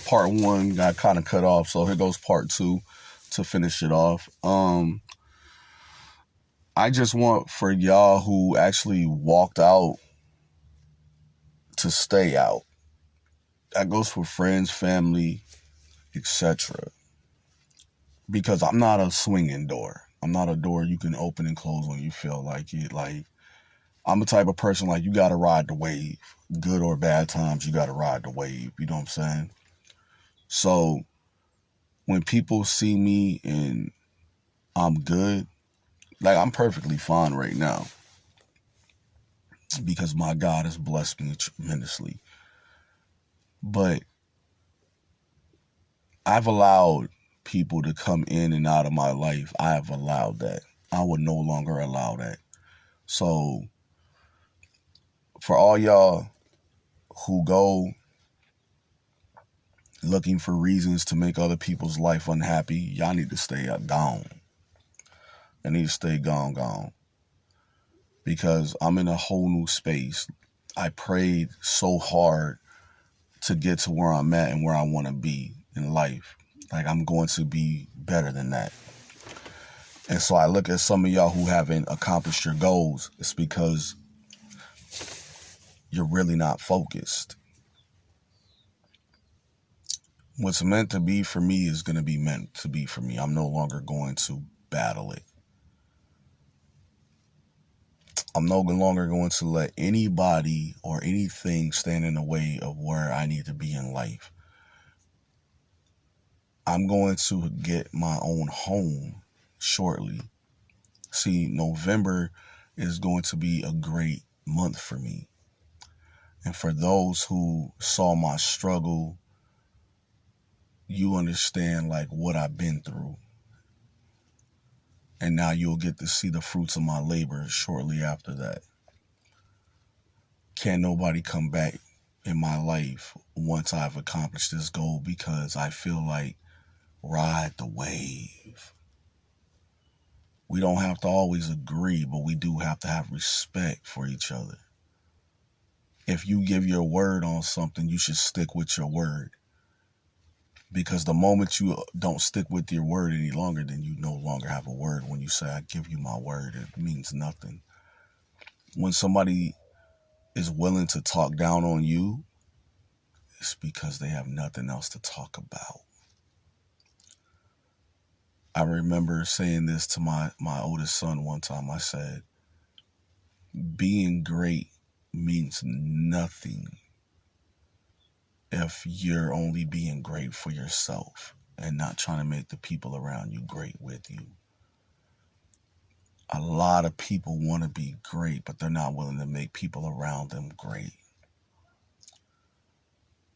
part one got kind of cut off, so here goes part two to finish it off. I just want for y'all who actually walked out to stay out. That goes for friends, family, etc. Because I'm not a swinging door. I'm not a door you can open and close when you feel like it. Like, I'm the type of person, like, you got to ride the wave. Good or bad times, you got to ride the wave. You know what I'm saying? So when people see me and I'm good, like, I'm perfectly fine right now because my God has blessed me tremendously. But I've allowed people to come in and out of my life. I have allowed that. I would no longer allow that. So for all y'all who go looking for reasons to make other people's life unhappy, y'all need to stay gone. I need to stay gone. Because I'm in a whole new space. I prayed so hard to get to where I'm at and where I want to be in life. Like, I'm going to be better than that. And so I look at some of y'all who haven't accomplished your goals. It's because you're really not focused. What's meant to be for me is going to be meant to be for me. I'm no longer going to battle it. I'm no longer going to let anybody or anything stand in the way of where I need to be in life. I'm going to get my own home shortly. See, November is going to be a great month for me. And for those who saw my struggle, you understand, like, what I've been through. And now you'll get to see the fruits of my labor shortly after that. Can't nobody come back in my life once I've accomplished this goal, because I feel like, ride the wave. We don't have to always agree, but we do have to have respect for each other. If you give your word on something, you should stick with your word. Because the moment you don't stick with your word any longer, then you no longer have a word. When you say, I give you my word, it means nothing. When somebody is willing to talk down on you, it's because they have nothing else to talk about. I remember saying this to my oldest son one time. I said, being great means nothing if you're only being great for yourself and not trying to make the people around you great with you. A lot of people want to be great, but they're not willing to make people around them great.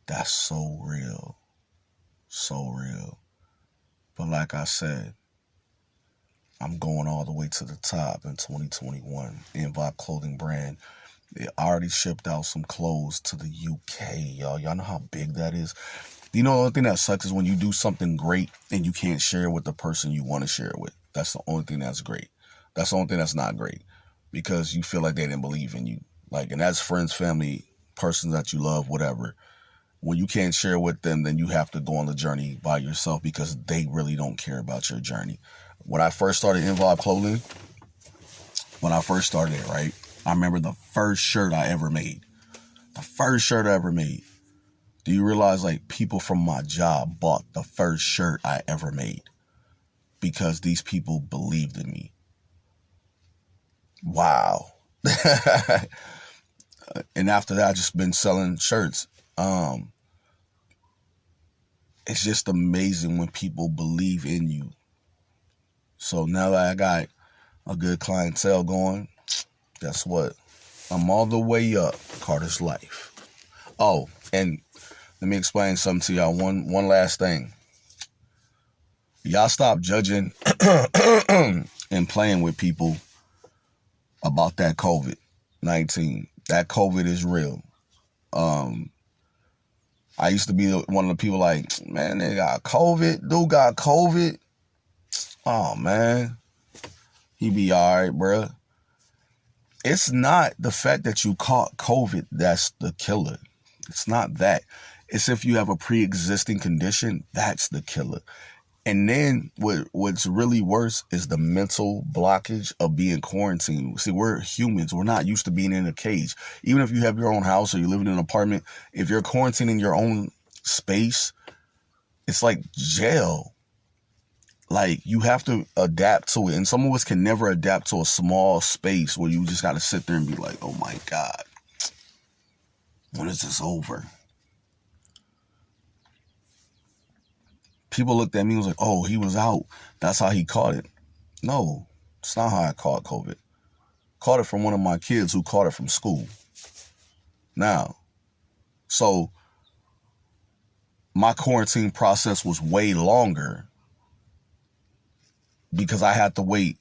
That's so real. So real. But like I said, I'm going all the way to the top in 2021. Vibe clothing brand. They already shipped out some clothes to the UK, y'all. Y'all know how big that is? You know, the only thing that sucks is when you do something great and you can't share it with the person you want to share it with. That's the only thing that's great. That's the only thing that's not great, because you feel like they didn't believe in you. Like, and that's friends, family, persons that you love, whatever. When you can't share with them, then you have to go on the journey by yourself, because they really don't care about your journey. When I first started Vibe Clothing, right? I remember the first shirt I ever made. Do you realize, like, people from my job bought the first shirt I ever made because these people believed in me? Wow. And after that, I just been selling shirts. It's just amazing when people believe in you. So now that I got a good clientele going, guess what? I'm all the way up Carter's Lyfe. Oh, and let me explain something to y'all. One last thing. Y'all stop judging and playing with people about that COVID-19. That COVID is real. I used to be one of the people like, man, they got COVID. Dude got COVID. Oh, man. He be all right, bruh. It's not the fact that you caught COVID that's the killer. It's not that. It's if you have a pre-existing condition, that's the killer. And then what's really worse is the mental blockage of being quarantined. See, we're humans. We're not used to being in a cage. Even if you have your own house or you live in an apartment, if you're quarantining your own space, it's like jail. Like, you have to adapt to it. And some of us can never adapt to a small space where you just got to sit there and be like, oh my God, when is this over? People looked at me and was like, oh, he was out. That's how he caught it. No, it's not how I caught COVID. Caught it from one of my kids who caught it from school. Now, so my quarantine process was way longer because I had to wait